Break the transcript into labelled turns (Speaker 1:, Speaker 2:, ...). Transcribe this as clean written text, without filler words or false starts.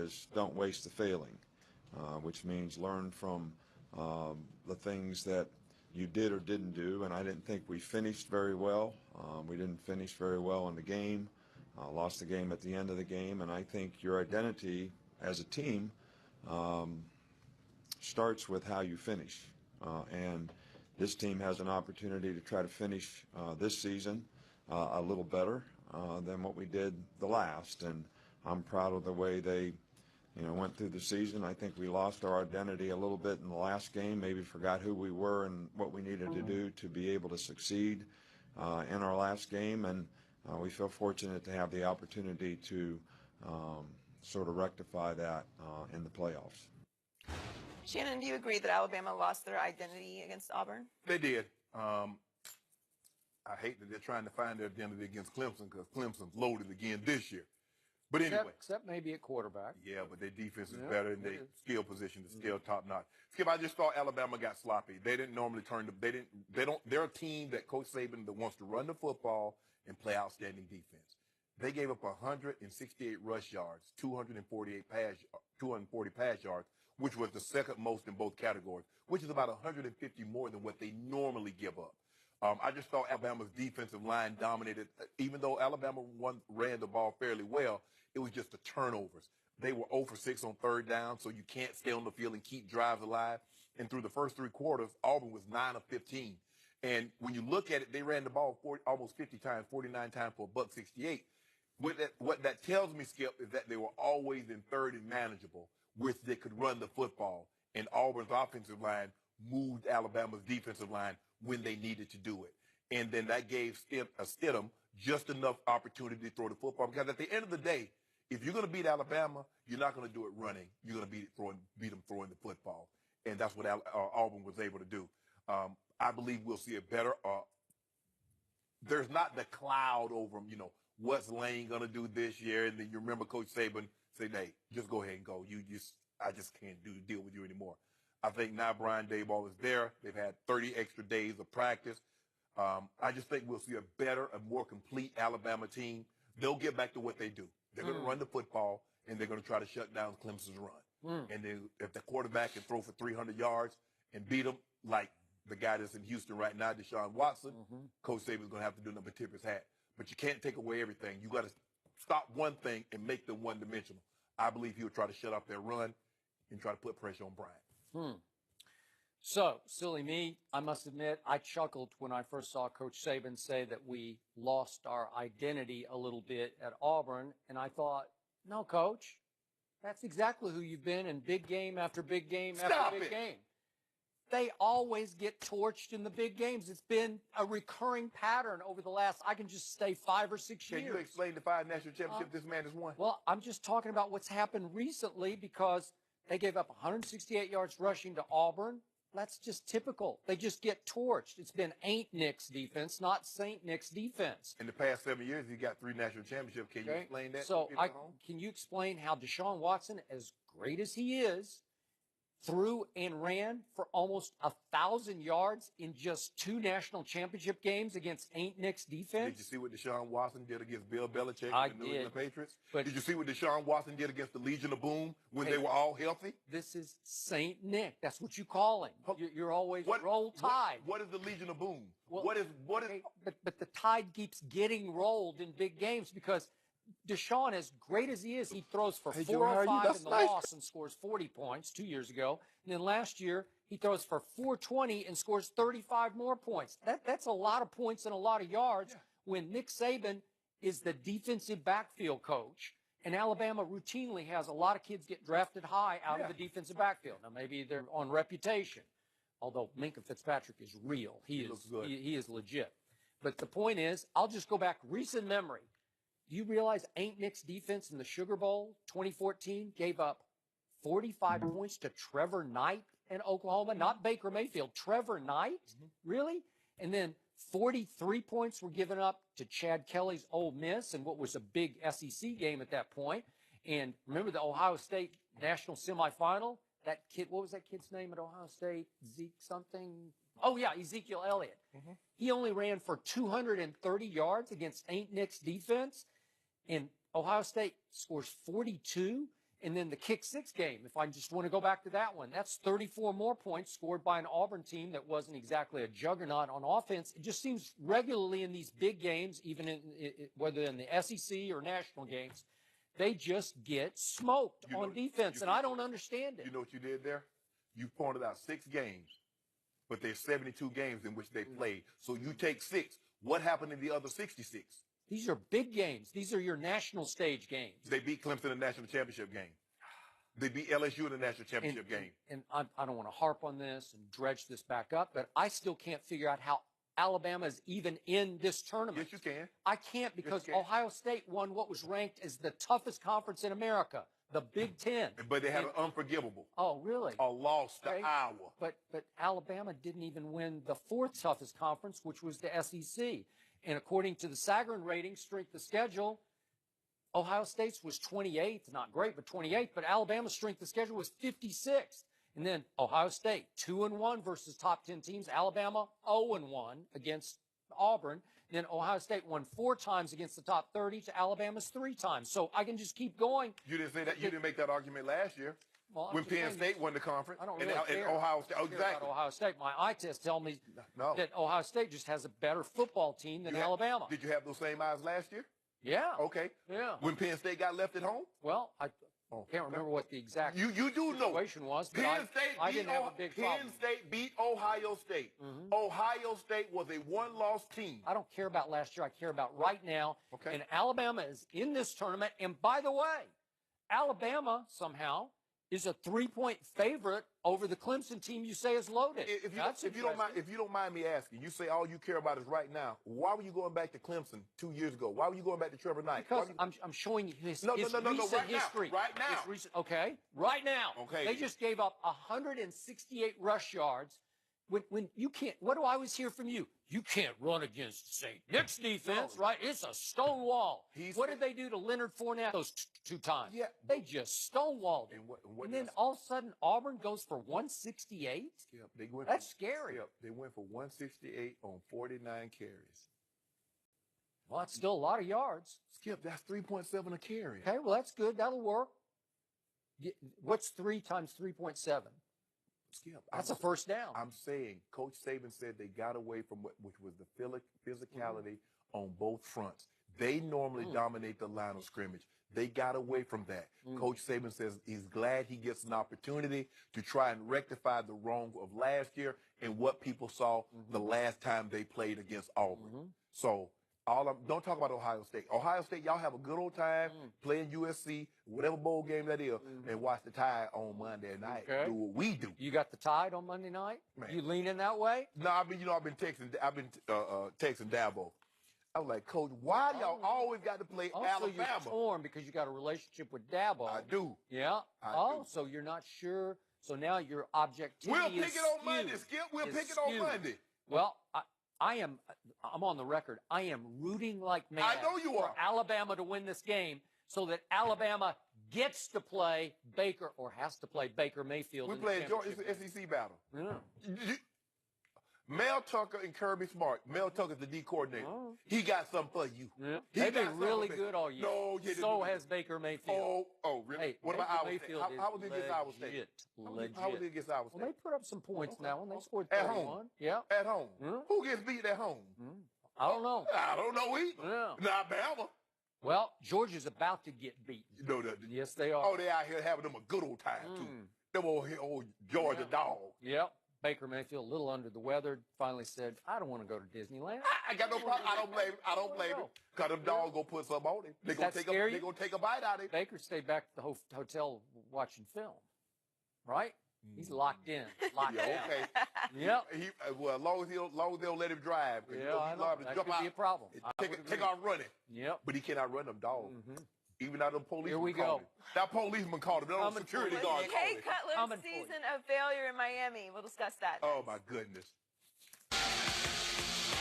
Speaker 1: is don't waste the failing, which means learn from the things that you did or didn't do. And I didn't think we finished very well. We didn't finish very well in the game. Lost the game at the end of the game. And I think your identity as a team starts with how you finish. And this team has an opportunity to try to finish this season a little better than what we did the last. And I'm proud of the way they went through the season. I think we lost our identity a little bit in the last game, maybe forgot who we were and what we needed to do to be able to succeed in our last game. And we feel fortunate to have the opportunity to sort of rectify that in the playoffs.
Speaker 2: Shannon, do you agree that Alabama lost their identity against Auburn?
Speaker 3: They did. I hate that they're trying to find their identity against Clemson because Clemson's loaded again this year. But anyway.
Speaker 4: Except maybe at quarterback.
Speaker 3: Yeah, but their defense is better and their skill position is still top notch. Skip, I just thought Alabama got sloppy. They didn't normally they're a team that Coach Saban that wants to run the football and play outstanding defense. They gave up 168 rush yards, 240 pass yards, which was the second most in both categories, which is about 150 more than what they normally give up. I just thought Alabama's defensive line dominated. Even though Alabama ran the ball fairly well, it was just the turnovers. They were 0 for 6 on third down, so you can't stay on the field and keep drives alive. And through the first three quarters, Auburn was 9 of 15. And when you look at it, they ran the ball almost 50 times, 49 times for $168. What that tells me, Skip, is that they were always in third and manageable, which they could run the football. And Auburn's offensive line moved Alabama's defensive line when they needed to do it. And then that gave Stidham just enough opportunity to throw the football. Because at the end of the day, if you're going to beat Alabama, you're not going to do it running. You're going to beat them throwing the football. And that's what Auburn was able to do. I believe we'll see a better there's not the cloud over them, what's Lane going to do this year? And then you remember Coach Saban say, hey, just go ahead and go. I just can't deal with you anymore. I think now Brian Daboll is there. They've had 30 extra days of practice. I just think we'll see a better, a more complete Alabama team. They'll get back to what they do. They're going to run the football, and they're going to try to shut down Clemson's run. And then if the quarterback can throw for 300 yards and beat them, like the guy that's in Houston right now, Deshaun Watson, Coach Saban's going to have to do nothing but tip his hat. But you can't take away everything. You got to stop one thing and make them one-dimensional. I believe he'll try to shut up their run and try to put pressure on Bryant.
Speaker 4: So, silly me, I must admit, I chuckled when I first saw Coach Saban say that we lost our identity a little bit at Auburn, and I thought, no, Coach, that's exactly who you've been in big game after big game after big game. They always get torched in the big games. It's been a recurring pattern over the last, I can just say 5 or 6 years.
Speaker 3: Can you explain the 5 national championships this man has won?
Speaker 4: Well, I'm just talking about what's happened recently because they gave up 168 yards rushing to Auburn. That's just typical. They just get torched. It's been Ain't Nick's defense, not Saint Nick's defense.
Speaker 3: In the past 7 years, he got 3 national championships. Can you explain that?
Speaker 4: So can you explain how Deshaun Watson, as great as he is, threw and ran for almost 1,000 yards in just 2 national championship games against Ain't Nick's defense?
Speaker 3: Did you see what Deshaun Watson did against Bill Belichick and the New England Patriots?
Speaker 4: But
Speaker 3: did you see what Deshaun Watson did against the Legion of Boom when they were all healthy?
Speaker 4: This is Saint Nick. That's what you call him. You're always roll tide.
Speaker 3: What is the Legion of Boom?
Speaker 4: Well,
Speaker 3: what is?
Speaker 4: But the tide keeps getting rolled in big games because Deshaun, as great as he is, he throws for 405 in the loss and scores 40 points 2 years ago. And then last year, he throws for 420 and scores 35 more points. That's a lot of points and a lot of yards when Nick Saban is the defensive backfield coach. And Alabama routinely has a lot of kids get drafted high out of the defensive backfield. Now, maybe they're on reputation, although Minkah Fitzpatrick is real. He is legit. But the point is, I'll just go back recent memory. Do you realize Ain't Nick's defense in the Sugar Bowl 2014 gave up 45 points to Trevor Knight in Oklahoma? Not Baker Mayfield, Trevor Knight? Really? And then 43 points were given up to Chad Kelly's Ole Miss in what was a big SEC game at that point. And remember the Ohio State national semifinal? That kid, what was that kid's name at Ohio State? Zeke something? Oh, yeah, Ezekiel Elliott. He only ran for 230 yards against Ain't Nick's defense. And Ohio State scores 42. And then the kick six game, if I just want to go back to that one, that's 34 more points scored by an Auburn team that wasn't exactly a juggernaut on offense. It just seems regularly in these big games, even whether in the SEC or national games, they just get smoked on defense, and I don't understand it.
Speaker 3: You know what you did there? You pointed out 6 games, but there's 72 games in which they played. So you take 6. What happened in the other 66?
Speaker 4: These are big games. These are your national stage games.
Speaker 3: They beat Clemson in the national championship game. They beat LSU in the national championship game.
Speaker 4: And I don't want to harp on this and dredge this back up, but I still can't figure out how Alabama is even in this tournament.
Speaker 3: Yes, you can.
Speaker 4: I can't because
Speaker 3: Yes, you can.
Speaker 4: Ohio State won what was ranked as the toughest conference in America, the Big Ten.
Speaker 3: But they had an unforgivable.
Speaker 4: Oh, really?
Speaker 3: A loss to
Speaker 4: Okay.
Speaker 3: Iowa.
Speaker 4: But Alabama didn't even win the 4th toughest conference, which was the SEC. And according to the Sagarin rating, strength of schedule, Ohio State's was 28th, not great, but 28th. But Alabama's strength of schedule was 56th. And then Ohio State, 2-1 versus top 10 teams. Alabama, 0-1 against Auburn. Then Ohio State won 4 times against the top 30 to Alabama's 3 times. So I can just keep going.
Speaker 3: You didn't say that. You didn't make that argument last year
Speaker 4: Well, I'm
Speaker 3: when
Speaker 4: just
Speaker 3: Penn
Speaker 4: saying,
Speaker 3: State won the conference.
Speaker 4: I don't
Speaker 3: and,
Speaker 4: really
Speaker 3: and
Speaker 4: care.
Speaker 3: Ohio State.
Speaker 4: I don't care about
Speaker 3: Exactly.
Speaker 4: Ohio State. My eye test tell me
Speaker 3: No.
Speaker 4: that Ohio State just has a better football team than Alabama.
Speaker 3: Did you have those same eyes last year?
Speaker 4: Yeah.
Speaker 3: Okay.
Speaker 4: Yeah.
Speaker 3: When Penn State got left at home?
Speaker 4: Well, I
Speaker 3: Oh,
Speaker 4: can't remember what the exact
Speaker 3: You do know.
Speaker 4: situation was, but
Speaker 3: Penn State
Speaker 4: I
Speaker 3: beat
Speaker 4: didn't have a big
Speaker 3: Penn
Speaker 4: problem.
Speaker 3: State beat Ohio State. Ohio State was a one-loss team.
Speaker 4: I don't care about last year. I care about right now.
Speaker 3: Okay.
Speaker 4: And Alabama is in this tournament. And by the way, Alabama somehow is a 3-point favorite over the Clemson team you say is loaded.
Speaker 3: If
Speaker 4: That's
Speaker 3: you don't mind,
Speaker 4: interesting.
Speaker 3: if you don't mind me asking, you say all you care about is right now. Why were you going back to Clemson 2 years ago? Why were you going back to Trevor Knight?
Speaker 4: Because
Speaker 3: Why were
Speaker 4: I'm showing you his
Speaker 3: No,
Speaker 4: recent
Speaker 3: right now.
Speaker 4: history.
Speaker 3: Right now.
Speaker 4: His recent, okay, right now.
Speaker 3: Okay.
Speaker 4: They just gave up 168 rush yards. When you can't, what do I always hear from you? You can't run against St. Nick's defense,
Speaker 3: No.
Speaker 4: right? It's a stone wall.
Speaker 3: He's-
Speaker 4: What did they do to Leonard Fournette those 2 times?
Speaker 3: Yeah.
Speaker 4: They just stonewalled him.
Speaker 3: And what
Speaker 4: And
Speaker 3: did
Speaker 4: then
Speaker 3: I-
Speaker 4: all of a sudden, Auburn goes for 168?
Speaker 3: Skip, they went
Speaker 4: That's
Speaker 3: for,
Speaker 4: scary.
Speaker 3: Skip, they went for 168 on 49 carries.
Speaker 4: Well, that's still a lot of yards.
Speaker 3: Skip, that's 3.7 a carry.
Speaker 4: Okay, well, that's good. That'll work. What's 3 times 3.7?
Speaker 3: Skip,
Speaker 4: That's a first down.
Speaker 3: I'm saying Coach Saban said they got away from which was the physicality on both fronts. They normally dominate the line of scrimmage. They got away from that. Coach Saban says he's glad he gets an opportunity to try and rectify the wrong of last year and what people saw the last time they played against Auburn. So don't talk about Ohio State. Ohio State, y'all have a good old time playing USC, whatever bowl game that is, and watch the Tide on Monday night.
Speaker 4: Okay.
Speaker 3: Do what we do.
Speaker 4: You got the Tide on Monday night?
Speaker 3: Man.
Speaker 4: You leaning that way?
Speaker 3: No, I've been texting Dabo. I was like, Coach, why y'all always got to play
Speaker 4: Oh, so
Speaker 3: Alabama?
Speaker 4: you're torn because you got a relationship with Dabo.
Speaker 3: I do.
Speaker 4: Yeah.
Speaker 3: I do.
Speaker 4: So you're not sure. So now your objectivity
Speaker 3: We'll
Speaker 4: is
Speaker 3: pick it on Monday,
Speaker 4: skewed.
Speaker 3: Skip. We'll
Speaker 4: Is
Speaker 3: pick it on
Speaker 4: skewed.
Speaker 3: Monday.
Speaker 4: Well, I'm on the record. I am rooting like mad
Speaker 3: I know you
Speaker 4: for
Speaker 3: are.
Speaker 4: Alabama to win this game so that Alabama gets to play Baker or has to play Baker Mayfield.
Speaker 3: We
Speaker 4: in the
Speaker 3: playing Georgia.
Speaker 4: championship
Speaker 3: It's an SEC battle.
Speaker 4: game.
Speaker 3: Mel Tucker and Kirby Smart. Mel Tucker's the D coordinator.
Speaker 4: Oh.
Speaker 3: He got something for you.
Speaker 4: Yeah.
Speaker 3: He
Speaker 4: They've
Speaker 3: got
Speaker 4: been really
Speaker 3: something.
Speaker 4: good all year.
Speaker 3: No, yeah,
Speaker 4: so
Speaker 3: they-
Speaker 4: has Baker Mayfield.
Speaker 3: Oh, really?
Speaker 4: Hey,
Speaker 3: What about
Speaker 4: Baker
Speaker 3: Iowa State?
Speaker 4: Mayfield
Speaker 3: How was it against Iowa State?
Speaker 4: legit.
Speaker 3: How was it against Iowa
Speaker 4: Well,
Speaker 3: State?
Speaker 4: they put up some points
Speaker 3: Okay.
Speaker 4: now, and they scored
Speaker 3: At
Speaker 4: 31.
Speaker 3: home.
Speaker 4: Yeah.
Speaker 3: At home.
Speaker 4: Hmm?
Speaker 3: Who gets beat at home?
Speaker 4: I don't know.
Speaker 3: I don't know either.
Speaker 4: Yeah.
Speaker 3: Not Bama.
Speaker 4: Well, Georgia's about to get beaten.
Speaker 3: You know
Speaker 4: Yes, they are.
Speaker 3: Oh, they out here having them a good old time too. Them old Georgia dog.
Speaker 4: Yep. Baker Mayfield, a little under the weather, finally said, I don't want to go to Disneyland.
Speaker 3: I got no problem. I don't blame him. I don't blame him. Cause them dogs gonna put something on him. They
Speaker 4: Does
Speaker 3: gonna
Speaker 4: that
Speaker 3: take
Speaker 4: scare
Speaker 3: a,
Speaker 4: you?
Speaker 3: they gonna take a bite out of him.
Speaker 4: Baker stayed back at the hotel watching film, right? He's locked in, locked
Speaker 3: Yeah,
Speaker 4: down.
Speaker 3: okay.
Speaker 4: Yep.
Speaker 3: Well, as long as they don't let him drive, 'cause
Speaker 4: Yeah, I
Speaker 3: he's
Speaker 4: know.
Speaker 3: liable to
Speaker 4: That
Speaker 3: jump
Speaker 4: could
Speaker 3: out,
Speaker 4: be a problem.
Speaker 3: and
Speaker 4: I
Speaker 3: take
Speaker 4: would
Speaker 3: take
Speaker 4: agree.
Speaker 3: off running.
Speaker 4: Yep.
Speaker 3: But he cannot run them dogs. Even though the policeman
Speaker 4: Here we
Speaker 3: called
Speaker 4: go.
Speaker 3: him. That policeman called him. That
Speaker 4: Coming
Speaker 3: security
Speaker 4: for
Speaker 3: guard
Speaker 4: you.
Speaker 3: called
Speaker 2: Jay
Speaker 3: him.
Speaker 2: Cutler's
Speaker 4: Coming for you.
Speaker 2: season of failure in Miami. We'll discuss that.
Speaker 3: Oh
Speaker 2: next.
Speaker 3: my goodness.